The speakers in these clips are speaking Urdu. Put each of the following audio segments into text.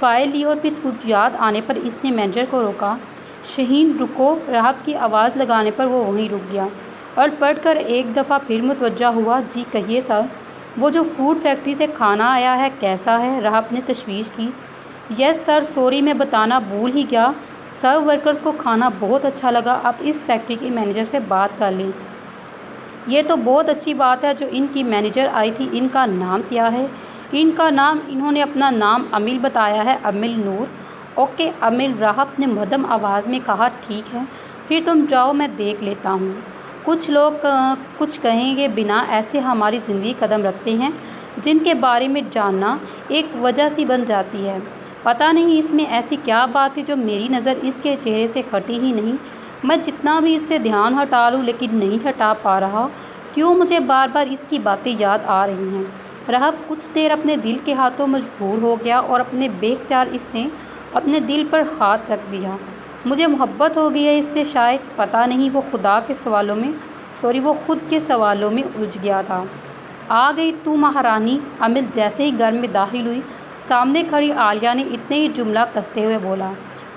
فائل لی اور پھر کچھ یاد آنے پر اس نے مینیجر کو روکا۔ شہین رکو، راحت کی آواز لگانے پر وہ وہیں رک گیا اور پلٹ کر ایک دفعہ پھر متوجہ ہوا۔ جی کہیے سر، وہ جو فوڈ فیکٹری سے کھانا آیا ہے کیسا ہے؟ راحت نے تشویش کی۔ یس سر، سوری میں بتانا بھول ہی گیا، سب ورکرز کو کھانا بہت اچھا لگا۔ آپ اس فیکٹری کے مینیجر سے بات کر لیں۔ یہ تو بہت اچھی بات ہے۔ جو ان کی مینیجر آئی تھی ان کا نام کیا ہے؟ ان کا نام، انہوں نے اپنا نام امل بتایا ہے، امل نور۔ اوکے امل، راحت نے مدھم آواز میں کہا۔ ٹھیک ہے، پھر تم جاؤ، میں دیکھ لیتا ہوں۔ کچھ لوگ کچھ کہیں گے بنا ایسے ہماری زندگی قدم رکھتے ہیں جن کے بارے میں جاننا ایک وجہ سی بن جاتی ہے۔ پتہ نہیں اس میں ایسی کیا بات ہے جو میری نظر اس کے چہرے سے ہٹی ہی نہیں۔ میں جتنا بھی اس سے دھیان ہٹا لوں لیکن نہیں ہٹا پا رہا۔ کیوں مجھے بار بار اس کی باتیں یاد آ رہی ہیں؟ راحت کچھ دیر اپنے دل کے ہاتھوں مجبور ہو گیا اور اپنے بے اختیار اس نے اپنے دل پر ہاتھ رکھ دیا۔ مجھے محبت ہو گئی ہے اس سے شاید، پتہ نہیں۔ وہ خود کے سوالوں میں الجھ گیا تھا۔ آ گئی تو مہارانی، امل جیسے ہی گھر میں داخل ہوئی سامنے کھڑی عالیہ نے اتنے ہی جملہ کستے ہوئے بولا،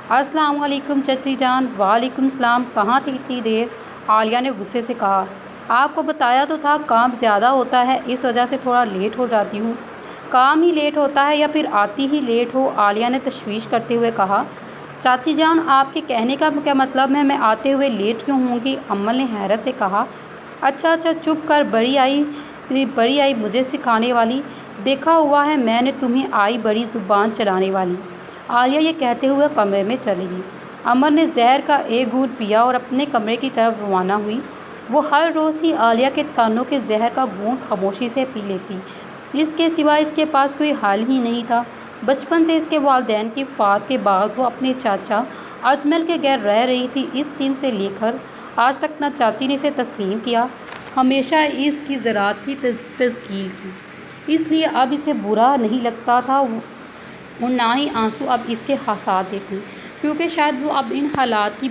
السلام علیکم چچی جان۔ وعلیکم السلام، کہاں تھی اتنی دیر؟ عالیہ نے غصے سے کہا۔ آپ کو بتایا تو تھا کام زیادہ ہوتا ہے، اس وجہ سے تھوڑا لیٹ ہو جاتی ہوں۔ کام ہی لیٹ ہوتا ہے یا پھر آتی ہی لیٹ ہو؟ عالیہ نے تشویش کرتے ہوئے کہا۔ چاچی جان، آپ کے کہنے کا کیا مطلب ہے؟ میں آتے ہوئے لیٹ کیوں ہوں گی؟ امل نے حیرت سے کہا۔ اچھا چپ کر، بڑی آئی مجھے سکھانے والی، دیکھا ہوا ہے میں نے تمہیں، آئی بڑی زبان چلانے والی۔ عالیہ یہ کہتے ہوئے کمرے میں چلی گئی۔ امل نے زہر کا ایک گھونٹ پیا اور اپنے کمرے کی طرف روانہ ہوئی۔ وہ ہر روز ہی عالیہ کے تانوں کے زہر کا گھونٹ خاموشی سے پی لیتی، اس کے سوا اس کے پاس کوئی حل ہی نہیں تھا۔ بچپن سے اس کے والدین کی وفات کے بعد وہ اپنے چاچا اجمل کے گھر رہ رہی تھی۔ اس دن سے لے کر آج تک نہ چاچی نے اسے تسلیم کیا، ہمیشہ اس کی زراعت کی تشکیل کی، اس لیے اب اسے برا نہیں لگتا تھا اور نہ ہی آنسو اب اس کے ساتھ دیتے، کیونکہ شاید وہ اب ان حالات کی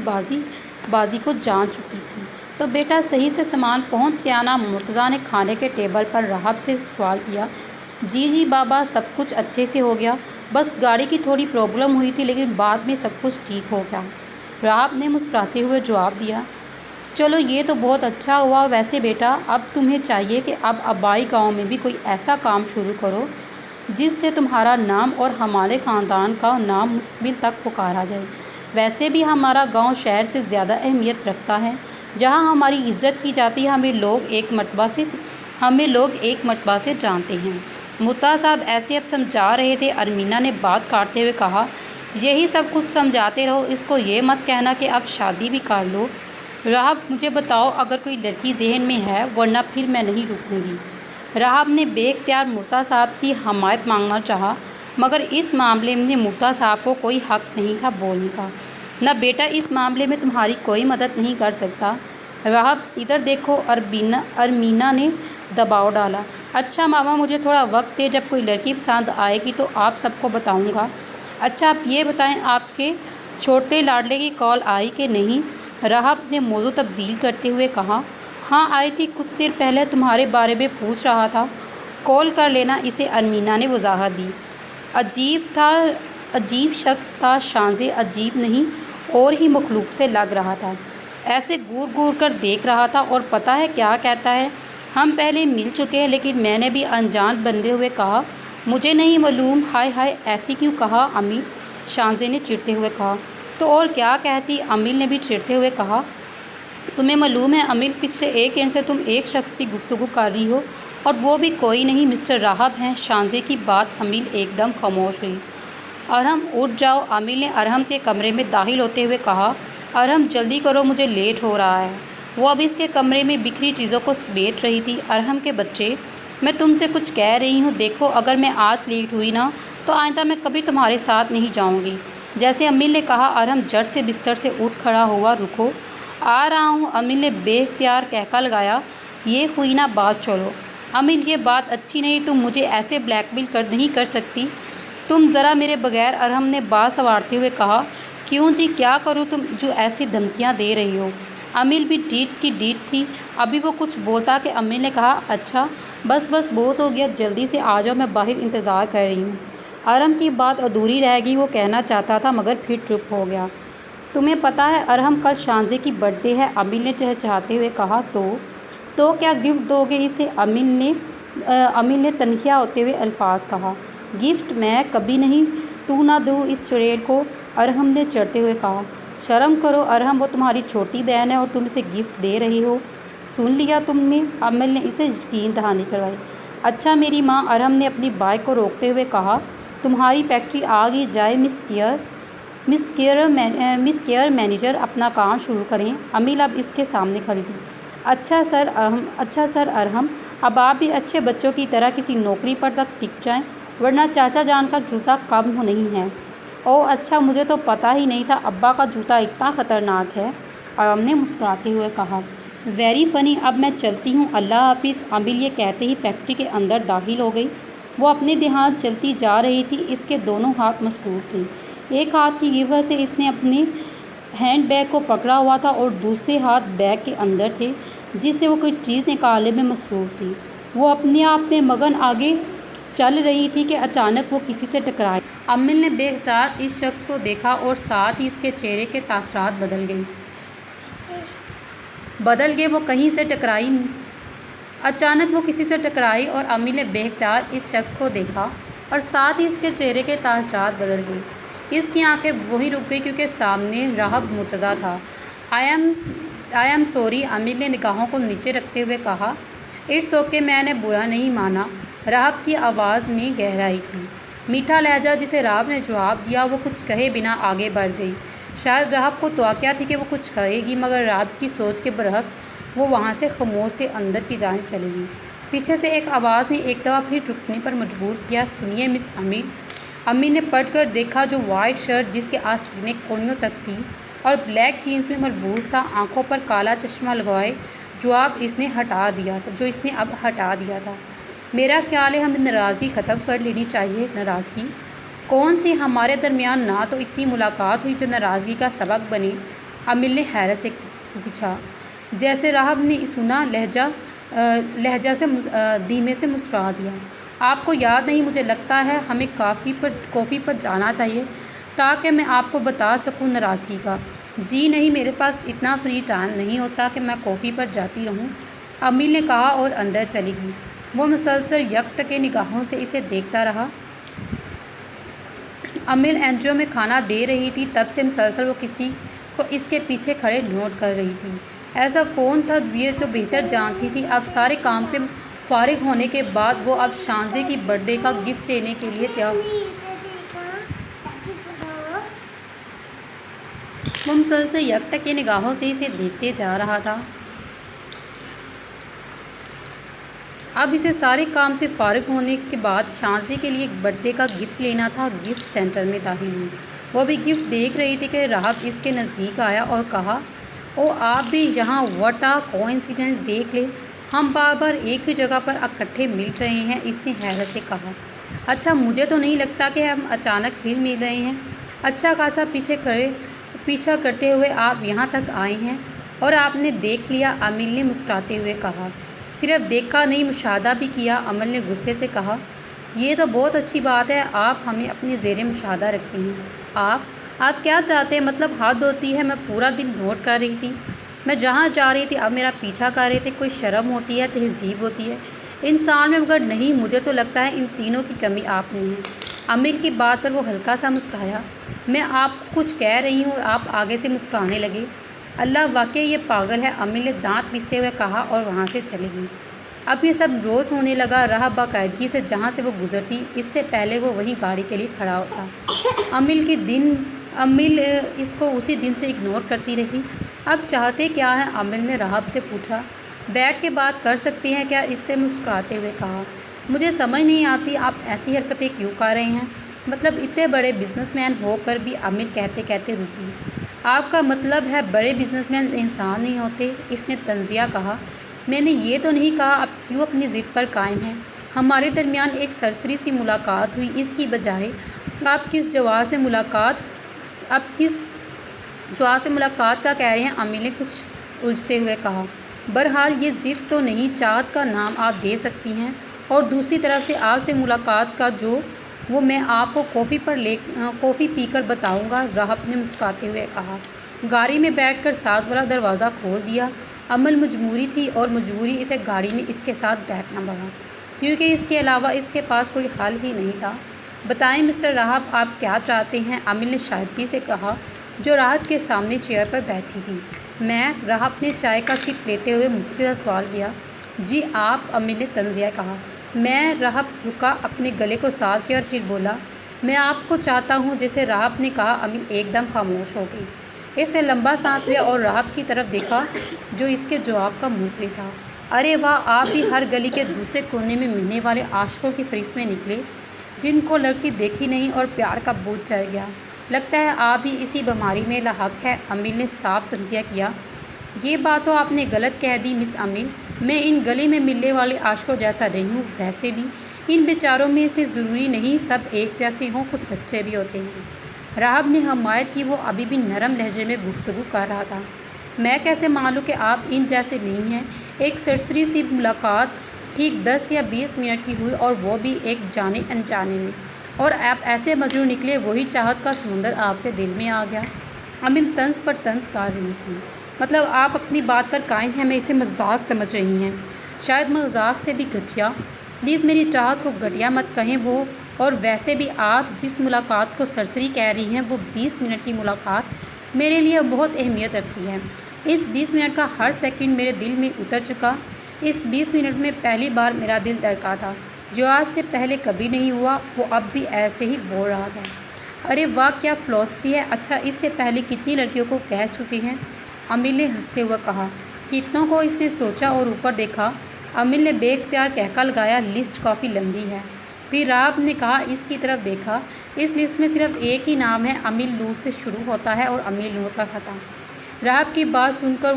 بازی کو جان چکی تھی۔ تو بیٹا صحیح سے سامان پہنچ گیا نا؟ مرتضیٰ نے کھانے کے ٹیبل پر راحت سے سوال کیا۔ جی بابا، سب کچھ اچھے سے ہو گیا، بس گاڑی کی تھوڑی پرابلم ہوئی تھی لیکن بعد میں سب کچھ ٹھیک ہو گیا، راحت نے مسکراتے ہوئے جواب دیا۔ چلو یہ تو بہت اچھا ہوا۔ ویسے بیٹا اب تمہیں چاہیے کہ اب آبائی گاؤں میں بھی کوئی ایسا کام شروع کرو جس سے تمہارا نام اور ہمارے خاندان کا نام مستقبل تک پکارا جائے۔ ویسے بھی ہمارا گاؤں شہر سے زیادہ اہمیت رکھتا ہے، جہاں ہماری عزت کی جاتی ہے، ہمیں لوگ ایک مرتبہ سے جانتے ہیں۔ مرتضیٰ صاحب ایسے اب سمجھا رہے تھے، ارمینا نے بات کاٹتے ہوئے کہا۔ یہی سب کچھ سمجھاتے رہو، اس کو یہ مت کہنا کہ اب شادی بھی کر لو۔ راحت مجھے بتاؤ اگر کوئی لڑکی ذہن میں ہے، ورنہ پھر میں نہیں رکوں گی۔ راحت نے بے اختیار مرتضیٰ صاحب کی حمایت مانگنا چاہا، مگر اس معاملے میں مرتضیٰ صاحب کو کوئی حق نہیں تھا بولنے کا۔ نہ بیٹا، اس معاملے میں تمہاری کوئی مدد نہیں کر سکتا۔ راحت ادھر دیکھو، ارمینا نے دباؤ ڈالا۔ اچھا ماما، مجھے تھوڑا وقت دے، جب کوئی لڑکی پسند آئے گی تو آپ سب کو بتاؤں گا۔ اچھا آپ یہ بتائیں، آپ کے چھوٹے لاڈلے کی کال آئی کہ نہیں؟ راحت نے موضوع تبدیل کرتے ہوئے کہا۔ ہاں آئی تھی، کچھ دیر پہلے تمہارے بارے میں پوچھ رہا تھا۔ کال کر لینا اسے، ارمینا نے وضاحت دی۔ عجیب شخص تھا، شانزے عجیب نہیں اور ہی مخلوق سے لگ رہا تھا، ایسے گور کر دیکھ رہا تھا اور پتہ ہے کیا کہتا ہے، ہم پہلے مل چکے ہیں، لیکن میں نے بھی انجان بنتے ہوئے کہا، مجھے نہیں معلوم۔ ہائے ایسی کیوں کہا امل؟ شانزے نے چڑھتے ہوئے کہا۔ تو اور کیا کہتی؟ امل نے بھی چڑھتے ہوئے کہا۔ تمہیں معلوم ہے امل، پچھلے ایک گھنٹے سے تم ایک شخص کی گفتگو کر رہی ہو اور وہ بھی کوئی نہیں، مسٹر راہب ہیں۔ شانزے کی بات امل ایک دم خاموش ہوئی۔ ارحم اٹھ جاؤ، امل نے ارحم کے کمرے میں داخل ہوتے ہوئے کہا۔ ارحم جلدی کرو، مجھے لیٹ ہو رہا ہے۔ وہ اب اس کے کمرے میں بکھری چیزوں کو سمیٹ رہی تھی۔ ارحم کے بچے، میں تم سے کچھ کہہ رہی ہوں، دیکھو اگر میں آج لیٹ ہوئی نا تو آئندہ میں کبھی تمہارے ساتھ نہیں جاؤں گی۔ جیسے امل نے کہا، ارحم جھٹ سے بستر سے اٹھ کھڑا ہوا۔ رکو، آ رہا ہوں، امل نے بے اختیار کہکا لگایا۔ یہ ہوئی نا بات، چلو۔ امل یہ بات اچھی نہیں، تم مجھے ایسے بلیک میل نہیں کر سکتی، تم ذرا میرے بغیر، ارحم نے بات سنوارتے ہوئے کہا۔ کیوں جی، کیا کروں تم جو ایسی دھمکیاں دے رہی ہو؟ امل بھی ڈیٹ کی ڈیٹ تھی، ابھی وہ کچھ بولتا کہ امل نے کہا، اچھا بس بہت ہو گیا، جلدی سے آ جاؤ، میں باہر انتظار کر رہی ہوں۔ ارحم کی بات ادھوری رہ گئی، وہ کہنا چاہتا تھا مگر پھر چپ ہو گیا۔ تمہیں پتہ ہے ارحم کل شانزے کی برتھ ڈے ہے، امل نے چہچہاتے ہوئے کہا۔ تو کیا گفٹ دو گے اسے؟ امل نے تنخیاں ہوتے ہوئے الفاظ کہا۔ گفٹ میں کبھی نہیں، تو نہ دو اس چڑیل کو، ارحم نے چڑھتے ہوئے کہا۔ شرم کرو ارحم، وہ تمہاری چھوٹی بہن ہے اور تم اسے گفٹ دے رہے ہو۔ سن لیا تم نے؟ امل نے اسے یقین دہانی کروائی۔ اچھا میری ماں، ارحم نے اپنی بائک کو روکتے ہوئے کہا، تمہاری فیکٹری آ گئی جائے مس کیئر مینیجر، اپنا کام شروع کریں۔ امل اب اس کے سامنے کھڑی تھی۔ اچھا سر ارحم، اب آپ بھی اچھے بچوں کی طرح کسی نوکری پر تک ٹک جائیں، ورنہ چاچا جان کا جوتا کم نہیں ہے۔ اوہ اچھا، مجھے تو پتہ ہی نہیں تھا ابا کا جوتا اتنا خطرناک ہے، ارحم نے مسکراتے ہوئے کہا۔ ویری فنی، اب میں چلتی ہوں، اللہ حافظ۔ امل یہ کہتے ہی فیکٹری کے اندر داخل ہو گئی۔ وہ اپنے دھیان چلتی جا رہی تھی، اس کے دونوں ہاتھ مصروف تھے۔ ایک ہاتھ کی وجہ سے اس نے اپنے ہینڈ بیگ کو پکڑا ہوا تھا اور دوسرے ہاتھ بیگ کے اندر تھے جس سے وہ کوئی چیز نکالنے میں مصروف تھی۔ وہ اپنے آپ میں مگن آگے چل رہی تھی کہ اچانک وہ کسی سے ٹکرائی۔ امل نے بے احتیاط اس شخص کو دیکھا اور ساتھ ہی اس کے چہرے کے تاثرات بدل گئے۔ وہ کہیں سے ٹکرائی۔ اچانک وہ کسی سے ٹکرائی اور امل نے بے احتیاط اس شخص کو دیکھا اور ساتھ ہی اس کے چہرے کے تاثرات بدل گئے۔ اس کی آنکھیں وہیں رک گئی کیونکہ سامنے راہب مرتضیٰ تھا۔ آئی ایم سوری، امل نے نگاہوں کو نیچے رکھتے ہوئے کہا۔ اٹس اوکے، میں نے برا نہیں مانا۔ راہب کی آواز میں گہرائی تھی، میٹھا لہجہ جسے راہب نے جواب دیا۔ وہ کچھ کہے بنا آگے بڑھ گئی۔ شاید راہب کو توقع تھی کہ وہ کچھ کہے گی، مگر راہب کی سوچ کے برعکس وہ وہاں سے خاموش سے اندر کی جانب چلی گئی۔ پیچھے سے ایک آواز نے ایک دفعہ پھر رکنے پر مجبور کیا۔ سنیے مس امل۔ امل نے پلٹ کر دیکھا۔ جو وائٹ شرٹ جس کے آستینے کونیوں تک تھی اور بلیک جینس میں ملبوس تھا، آنکھوں پر کالا چشمہ لگائے، جو اس نے اب ہٹا دیا تھا۔ میرا خیال ہے ہمیں ناراضگی ختم کر لینی چاہیے۔ ناراضگی کون سی؟ ہمارے درمیان نہ تو اتنی ملاقات ہوئی جو ناراضگی کا سبب بنے، امل نے حیرت سے پوچھا۔ جیسے راہب نے سنا لہجہ سے دھیمے سے مسکرا دیا۔ آپ کو یاد نہیں؟ مجھے لگتا ہے ہمیں کافی پر جانا چاہیے تاکہ میں آپ کو بتا سکوں ناراضگی کا۔ جی نہیں، میرے پاس اتنا فری ٹائم نہیں ہوتا کہ میں کافی پر جاتی رہوں، امل نے کہا اور اندر چلی گئی۔ وہ مسلسل یکٹکے نگاہوں سے اسے دیکھتا رہا۔ امل اینٹریوں میں کھانا دے رہی تھی، تب سے مسلسل وہ کسی کو اس کے پیچھے کھڑے نوٹ کر رہی تھی۔ ایسا کون تھا؟ یہ تو بہتر جانتی تھی۔ اب سارے کام سے فارغ ہونے کے بعد وہ اب شانزے کی برتھ ڈے کا گفٹ لینے کے لیے وہ مسلسل یکٹکے نگاہوں سے اسے دیکھتے جا رہا تھا۔ اب اسے سارے کام سے فارغ ہونے کے بعد شانزے کے لیے ایک برتھ ڈے کا گفٹ لینا تھا۔ گفٹ سینٹر میں داخل ہوئی۔ وہ بھی گفٹ دیکھ رہی تھی کہ راہب اس کے نزدیک آیا اور کہا، او آپ بھی یہاں، واٹ اے کوئنسیڈنس، دیکھ لیں ہم بار بار ایک ہی جگہ پر اکٹھے مل رہے ہیں، اس نے حیرت سے کہا۔ اچھا، مجھے تو نہیں لگتا کہ ہم اچانک پھر مل رہے ہیں۔ اچھا خاصا پیچھا کرتے ہوئے آپ یہاں تک آئے ہیں اور آپ نے دیکھ لیا، امل نے مسکراتے ہوئے کہا۔ صرف دیکھا نہیں، مشاہدہ بھی کیا، امل نے غصے سے کہا۔ یہ تو بہت اچھی بات ہے، آپ ہمیں اپنی زیر مشاہدہ رکھتی ہیں۔ آپ کیا چاہتے ہیں؟ مطلب حد ہوتی ہے، میں پورا دن نوٹ کر رہی تھی، میں جہاں جا رہی تھی آپ میرا پیچھا کر رہے تھے۔ کوئی شرم ہوتی ہے، تہذیب ہوتی ہے انسان میں، مگر نہیں، مجھے تو لگتا ہے ان تینوں کی کمی آپ میں ہے۔ امل کی بات پر وہ ہلکا سا مسکرایا۔ میں آپ کو کچھ کہہ رہی ہوں اور آپ آگے سے مسکرانے لگے۔ اللہ، واقعی یہ پاگل ہے، امل نے دانت پیستے ہوئے کہا اور وہاں سے چلی گئی۔ اب یہ سب روز ہونے لگا۔ راہب باقاعدگی سے جہاں سے وہ گزرتی، اس سے پہلے وہ وہیں گاڑی کے لیے کھڑا ہوتا۔ امل اس کو اسی دن سے اگنور کرتی رہی۔ اب چاہتے کیا ہیں؟ امل نے راہب سے پوچھا۔ بیٹھ کے بات کر سکتے ہیں کیا؟ اس نے مسکراتے ہوئے کہا۔ مجھے سمجھ نہیں آتی آپ ایسی حرکتیں کیوں کر رہے ہیں، مطلب اتنے بڑے بزنس مین ہو کر بھی، امل کہتے کہتے رکی۔ آپ کا مطلب ہے بڑے بزنس مین انسان نہیں ہوتے، اس نے طنزیہ کہا۔ میں نے یہ تو نہیں کہا، آپ کیوں اپنی ضد پر قائم ہیں؟ ہمارے درمیان ایک سرسری سی ملاقات ہوئی، اس کی بجائے آپ کس جواز سے ملاقات کا کہہ رہے ہیں؟ امل نے کچھ الجھتے ہوئے کہا۔ بہرحال یہ ضد تو نہیں، چاہت کا نام آپ دے سکتی ہیں، اور دوسری طرف سے آپ سے ملاقات کا جو وہ میں آپ کو کافی پی کر بتاؤں گا، راہب نے مسکراتے ہوئے کہا۔ گاڑی میں بیٹھ کر ساتھ والا دروازہ کھول دیا۔ عمل مجبوری تھی اور مجبوری اسے گاڑی میں اس کے ساتھ بیٹھنا پڑا، کیونکہ اس کے علاوہ اس کے پاس کوئی حل ہی نہیں تھا۔ بتائیں مسٹر راہب، آپ کیا چاہتے ہیں؟ عامل نے شائستگی سے کہا، جو راحت کے سامنے چیئر پر بیٹھی تھی۔ میں، راہب نے چائے کا سپ لیتے ہوئے مجھ سے سوال کیا۔ جی آپ، عامل نے تنزیہ کہا۔ میں، راہب رکا، اپنے گلے کو صاف کیا اور پھر بولا، میں آپ کو چاہتا ہوں جیسے راہب نے کہا۔ عامل ایک دم خاموش ہو گئی۔ اس نے لمبا سانس لیا اور راہب کی طرف دیکھا جو اس کے جواب کا منتظر تھا۔ ارے واہ، آپ بھی ہر گلی کے دوسرے کونے میں ملنے والے عاشقوں کی فہرست میں نکلے جن کو لڑکی دیکھی نہیں اور پیار کا بوجھ چڑھ گیا۔ لگتا ہے آپ بھی اسی بیماری میں لاحق ہے، عامل نے صاف تنزیہ کیا۔ یہ بات تو آپ نے غلط کہہ دی مس عامل، میں ان گلی میں ملنے والے عاشقوں جیسا نہیں ہوں۔ ویسے بھی ان بیچاروں میں سے ضروری نہیں سب ایک جیسے ہوں، کچھ سچے بھی ہوتے ہیں۔ راہب نے حمایت کی، وہ ابھی بھی نرم لہجے میں گفتگو کر رہا تھا۔ میں کیسے معلوم کہ آپ ان جیسے نہیں ہیں؟ ایک سرسری سی ملاقات ٹھیک 10 یا 20 منٹ کی ہوئی اور وہ بھی ایک جانے انجانے میں، اور آپ ایسے مجنون نکلے، وہی چاہت کا سمندر آپ کے دل میں آ گیا۔ عامل طنز پر طنز کر رہی تھی۔ مطلب آپ اپنی بات پر قائم ہیں، میں اسے مذاق سمجھ رہی ہیں، شاید مذاق سے بھی گھٹیا۔ پلیز میری چاہت کو گھٹیا مت کہیں، وہ اور ویسے بھی آپ جس ملاقات کو سرسری کہہ رہی ہیں وہ 20 منٹ کی ملاقات میرے لیے بہت اہمیت رکھتی ہے۔ اس 20 منٹ کا ہر سیکنڈ میرے دل میں اتر چکا۔ اس 20 منٹ میں پہلی بار میرا دل دھڑکا تھا، جو آج سے پہلے کبھی نہیں ہوا۔ وہ اب بھی ایسے ہی بول رہا تھا۔ ارے واہ، کیا فلسفی ہے! اچھا، اس سے پہلے کتنی لڑکیوں کو کہہ چکی ہیں؟ عامل نے ہنستے ہوئے کہا۔ کتنوں کو؟ اس نے سوچا اور اوپر دیکھا۔ عامل نے بے اختیار کہکا لگایا، لسٹ کافی لمبی ہے۔ پھر راہب نے کہا، اس کی طرف دیکھا، اس لسٹ میں صرف ایک ہی نام ہے، عامل نور سے شروع ہوتا ہے اور عامل نور کا ختم۔ راہب کی بات سن کر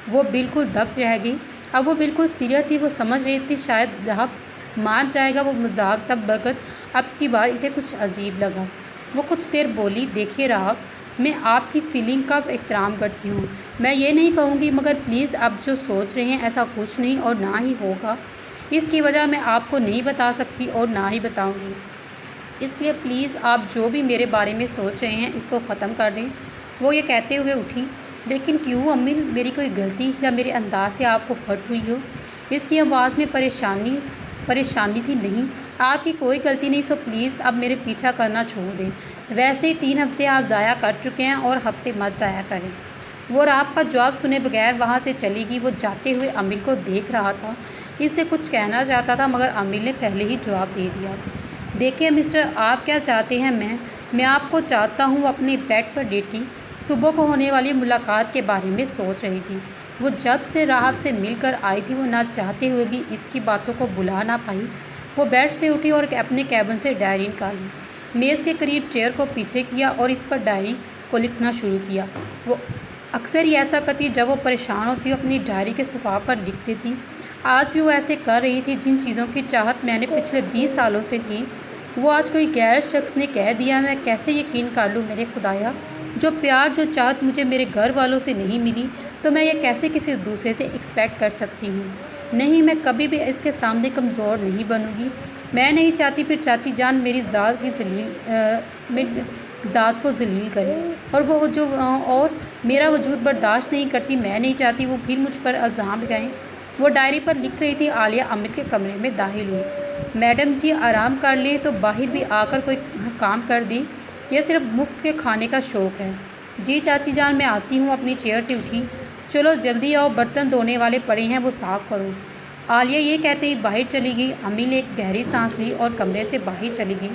وہ بالکل دک رہ گئی۔ اب وہ بالکل سیریس تھی، وہ سمجھ رہی تھی شاید راہب مان جائے گا، وہ مذاق تب مگر اب کی بار اسے کچھ عجیب لگا۔ وہ کچھ دیر بولی، دیکھیے راہب، میں آپ کی فیلنگ کا احترام کرتی ہوں، میں یہ نہیں کہوں گی، مگر پلیز اب جو سوچ رہے ہیں ایسا کچھ نہیں اور نہ ہی ہوگا۔ اس کی وجہ میں آپ کو نہیں بتا سکتی اور نہ ہی بتاؤں گی، اس لیے پلیز آپ جو بھی میرے بارے میں سوچ رہے ہیں اس کو ختم کر دیں۔ وہ یہ کہتے ہوئے اٹھی۔ لیکن کیوں عامل، میری کوئی غلطی یا میرے انداز سے آپ کو ہرٹ ہوئی ہو؟ اس کی آواز میں پریشانی تھی۔ نہیں، آپ کی کوئی غلطی نہیں، سو پلیز اب میرے پیچھا کرنا چھوڑ دیں۔ ویسے ہی 3 ہفتے آپ ضائع کر چکے ہیں اور ہفتے مت ضائع کریں۔ وہ راہب کا جواب سنے بغیر وہاں سے چلی گئی۔ وہ جاتے ہوئے عامل کو دیکھ رہا تھا، اس سے کچھ کہنا چاہتا تھا مگر عامل نے پہلے ہی جواب دے دیا۔ دیکھیے مسٹر، آپ کیا چاہتے ہیں؟ میں آپ کو چاہتا ہوں۔ وہ اپنے بیڈ پر لیٹی صبح کو ہونے والی ملاقات کے بارے میں سوچ رہی تھی۔ وہ جب سے راہب سے مل کر آئی تھی، وہ نہ چاہتے ہوئے بھی اس کی باتوں کو بھلا نہ پائی۔ وہ بیڈ سے اٹھی اور اپنے کیبن سے ڈائری نکالی، میز کے قریب چیئر کو پیچھے کیا اور اس پر ڈائری کو لکھنا شروع کیا۔ وہ اکثر ہی ایسا کرتی، جب وہ پریشان ہوتی اپنی ڈائری کے صفحہ پر لکھ دیتی۔ آج بھی وہ ایسے کر رہی تھی۔ جن چیزوں کی چاہت میں نے پچھلے 20 سالوں سے کی، وہ آج کوئی غیر شخص نے کہہ دیا۔ میں کیسے یقین کر لوں میرے خدایا، جو پیار جو چاہت مجھے میرے گھر والوں سے نہیں ملی تو میں یہ کیسے کسی دوسرے سے ایکسپیکٹ کر سکتی ہوں؟ نہیں، میں کبھی بھی اس کے سامنے کمزور نہیں بنوں گی۔ میں نہیں چاہتی پھر چاچی جان میری ذات کو ذلیل کرے، اور میرا وجود برداشت نہیں کرتی۔ میں نہیں چاہتی وہ پھر مجھ پر الزام لگائیں۔ وہ ڈائری پر لکھ رہی تھی۔ عالیہ عامل کے کمرے میں داخل ہوئی۔ میڈم جی، آرام کر لیں تو باہر بھی آ کر کوئی کام کر دیں، یہ صرف مفت کے کھانے کا شوق ہے۔ جی چاچی جان، میں آتی ہوں۔ اپنی چیئر سے اٹھی۔ چلو جلدی آؤ، برتن دھونے والے پڑے ہیں، وہ صاف کرو۔ عالیہ یہ کہتے ہی باہر چلی گئی۔ عامل نے ایک گہری سانس لی اور کمرے سے باہر چلی گئی۔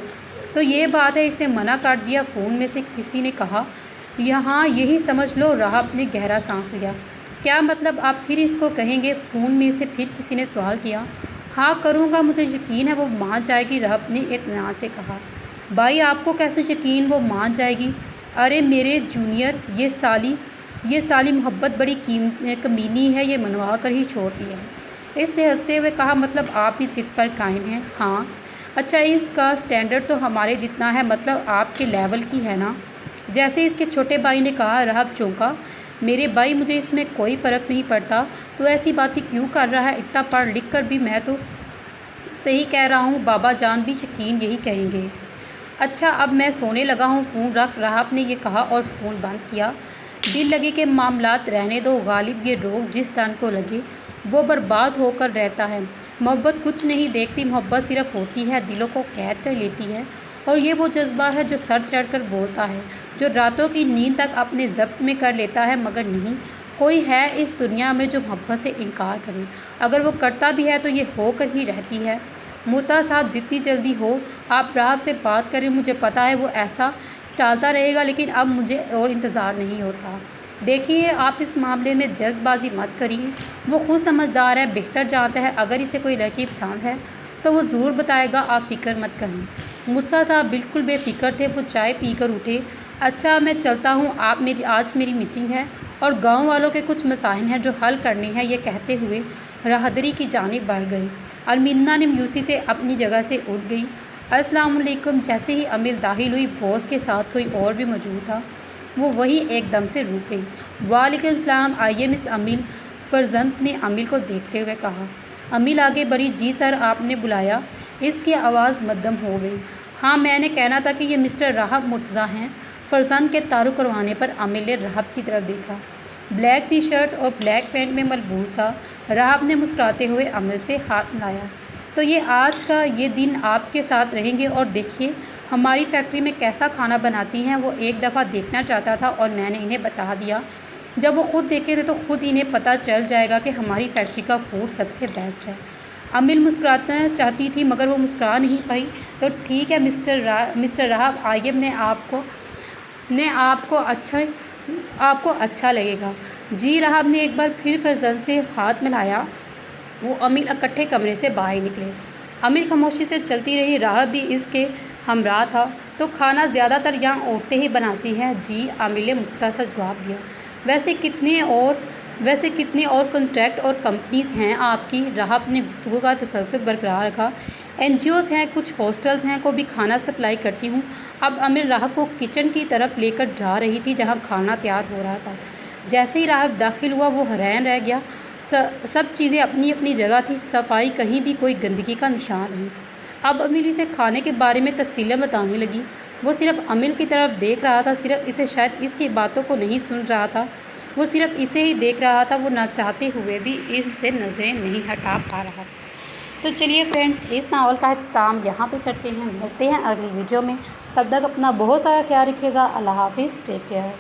تو یہ بات ہے، اس نے منع کر دیا، فون میں سے کسی نے کہا۔ یہاں یہی سمجھ لو۔ راہب نے گہرا سانس لیا۔ کیا مطلب؟ آپ پھر اس کو کہیں گے؟ فون میں سے پھر کسی نے سوال کیا۔ ہاں کروں گا، مجھے یقین ہے وہ مان جائے گی، راہب نے اطمینان سے کہا۔ بھائی آپ کو کیسے یقین وہ مان جائے گی؟ ارے میرے جونیئر، یہ سالی محبت بڑی کمینی ہے، یہ منوا کر ہی چھوڑتی ہے۔ اس نے ہنستے ہوئے کہا۔ مطلب آپ بھی ضد پر قائم ہیں؟ ہاں۔ اچھا، اس کا سٹینڈرڈ تو ہمارے جتنا ہے، مطلب آپ کے لیول کی ہے نا؟ جیسے اس کے چھوٹے بھائی نے کہا۔ راہب چونکا۔ میرے بھائی، مجھے اس میں کوئی فرق نہیں پڑتا، تو ایسی باتیں کیوں کر رہا ہے؟ اتنا پڑھ لکھ کر بھی میں تو صحیح کہہ رہا ہوں، بابا جان بھی یقین یہی کہیں گے۔ اچھا اب میں سونے لگا ہوں، فون رکھ۔ راہب نے یہ کہا اور فون بند کیا۔ دل لگے کہ معاملات رہنے دو، غالب یہ روگ جس تن کو لگے وہ برباد ہو کر رہتا ہے۔ محبت کچھ نہیں دیکھتی، محبت صرف ہوتی ہے، دلوں کو قید کر لیتی ہے، اور یہ وہ جذبہ ہے جو سر چڑھ کر بولتا ہے، جو راتوں کی نیند تک اپنے ضبط میں کر لیتا ہے، مگر نہیں کوئی ہے اس دنیا میں جو محبت سے انکار کرے۔ اگر وہ کرتا بھی ہے تو یہ ہو کر ہی رہتی ہے۔ مرتضیٰ صاحب جتنی جلدی ہو آپ راہب سے بات کریں، مجھے پتہ ہے وہ ایسا ٹالتا رہے گا، لیکن اب مجھے اور انتظار نہیں ہوتا۔ دیکھیے آپ اس معاملے میں جلد بازی مت کریے، وہ خود سمجھدار ہے، بہتر جانتا ہے، اگر اسے کوئی لڑکی پسند ہے تو وہ ضرور بتائے گا، آپ فکر مت کریں۔ مرتضیٰ صاحب بالکل بے فکر تھے، وہ چائے پی کر اٹھے۔ اچھا میں چلتا ہوں، آج میری میٹنگ ہے اور گاؤں والوں کے کچھ مسائل ہیں جو حل کرنے ہیں، یہ کہتے ہوئے راہدری کی جانب بڑھ گئے۔ ارمینا نے مایوسی سے اپنی جگہ سے اٹھ گئی۔ السلام علیکم۔ جیسے ہی امل داخل ہوئی، باس کے ساتھ کوئی اور بھی موجود تھا، وہ وہی ایک دم سے رک گئی۔ وعلیکم السلام، آئیے مس امل، فرزند نے امل کو دیکھتے ہوئے کہا۔ امل آگے بڑھی۔ جی سر، آپ نے بلایا؟ اس کی آواز مدھم ہو گئی۔ ہاں میں نے کہنا تھا کہ یہ مسٹر راہب مرتضیٰ ہیں۔ فرزند کے تعارف کروانے پر امل نے راہب کی طرف دیکھا۔ بلیک ٹی شرٹ اور بلیک پینٹ میں ملبوس تھا۔ راہب نے مسکراتے ہوئے امل سے ہاتھ ملایا۔ تو یہ آج کا یہ دن آپ کے ساتھ رہیں گے، اور دیکھیے ہماری فیکٹری میں کیسا کھانا بناتی ہیں، وہ ایک دفعہ دیکھنا چاہتا تھا اور میں نے انہیں بتا دیا۔ جب وہ خود دیکھیں گے تو خود انہیں پتہ چل جائے گا کہ ہماری فیکٹری کا فوڈ سب سے بیسٹ ہے۔ امل مسکرانا چاہتی تھی مگر وہ مسکرا نہیں پائی۔ تو ٹھیک ہے مسٹر راہب، آئیے، آپ کو اچھا لگے گا۔ جی۔ راہب نے ایک بار پھر فرزند سے ہاتھ ملایا۔ وہ امل اکٹھے کمرے سے باہر نکلے۔ امل خاموشی سے چلتی رہی، راہب بھی اس کے ہمراہ تھا۔ تو کھانا زیادہ تر یہاں عورتیں ہی بناتی ہیں؟ جی، امل نے مختصر جواب دیا۔ ویسے کتنے اور کنٹریکٹ اور کمپنیز ہیں آپ کی؟ راہب نے گفتگو کا تسلسل برقرار رکھا۔ NGOs ہیں، کچھ ہاسٹلز ہیں، کو بھی کھانا سپلائی کرتی ہوں۔ اب امل راہب کو کچن کی طرف لے کر جا رہی تھی جہاں کھانا تیار ہو رہا تھا۔ جیسے ہی راہب داخل ہوا وہ حیران رہ گیا۔ سب چیزیں اپنی اپنی جگہ تھیں، صفائی، کہیں بھی کوئی گندگی کا نشان نہیں۔ اب امل اسے کھانے کے بارے میں تفصیلیں بتانے لگی۔ وہ صرف امل کی طرف دیکھ رہا تھا، صرف اسے، شاید اس کی باتوں کو نہیں سن رہا تھا، وہ صرف اسے ہی دیکھ رہا تھا، وہ نہ چاہتے ہوئے بھی ان سے نظریں نہیں ہٹا پا رہا تھا۔ تو چلیے فرینڈز، اس ناول کا اختتام یہاں پہ کرتے ہیں، ملتے ہیں اگلی ویڈیو میں، تب تک اپنا بہت سارا خیال رکھیے گا۔ اللہ حافظ، ٹیک کیئر۔